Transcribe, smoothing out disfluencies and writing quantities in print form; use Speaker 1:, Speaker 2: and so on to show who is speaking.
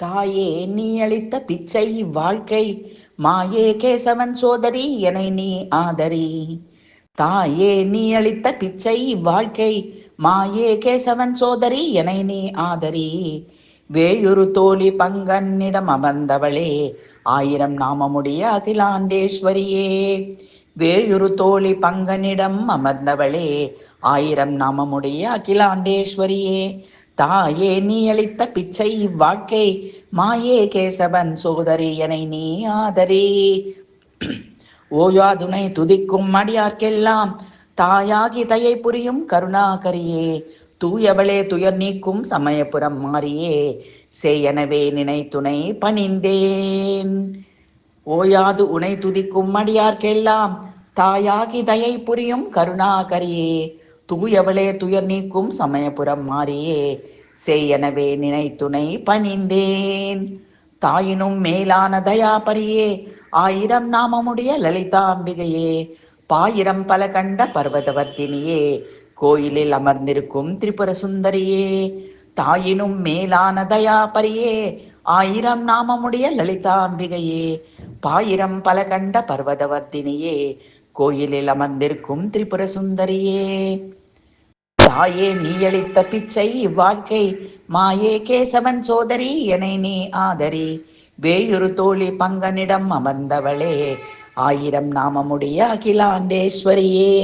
Speaker 1: தாயே நீ அளித்த பிச்சை வாழ்க்கை, மாயே கேசவன் சோதரி எனை நீ ஆதரி. தாயே நீ அளித்த பிச்சை வாழ்க்கை, மாயே கேசவன் சோதரி எனை நீ ஆதரி. வேயுரு தோழி பங்கன்னிடம் அமர்ந்தவளே, ஆயிரம் நாமமுடைய அகிலாண்டேஸ்வரியே. வேயுரு தோழி பங்கனிடம் அமர்ந்தவளே, ஆயிரம் நாமமுடைய அகிலாண்டேஸ்வரியே. தாயே நீ அளித்த பிச்சை இவ்வாழ்க்கை, மாயே கேசவன் சோதரி எனை நீ ஆதரி. ஓயாதுனை துதிக்கும் அடியார்க்கெல்லாம் தாயாகி தயை புரியும் கருணாகரியே. தூயவளே துயர் நீக்கும் சமயபுரம் மாறியே, சேயனவே நினை துணை பணிந்தேன். ஓயாது உனை துதிக்கும் அடியார்க்கெல்லாம் தாயாகி தயை புரியும் கருணாகரியே. தூயவளே துயர் நீக்கும் சமயபுரம் மாறியே, சேயனவே நினை துணை பணிந்தேன். தாயினும் மேலான தயாபரியே, ஆயிரம் நாமமுடைய லலிதாம்பிகையே. பாயிரம் பல கண்ட பர்வதவர்த்தினியே, கோயிலில் அமர்ந்திருக்கும் திரிபுர சுந்தரியே. தாயினும் மேலான தயாபரியே, ஆயிரம் நாமமுடைய லலிதாம்பிகையே. பாயிரம் பல கண்ட பர்வதவர்த்தினியே, கோயிலில் அமர்ந்திருக்கும் திரிபுர சுந்தரியே. தாயே நீ அளித்த பிச்சை இவ்வாழ்க்கை, மாயே கேசவன் சோதரி எனை நீ ஆதரி. வேயுரு தோழி பங்கனிடம் அமர்ந்தவளே, ஆயிரம் நாமமுடைய அகிலாண்டேஸ்வரியே.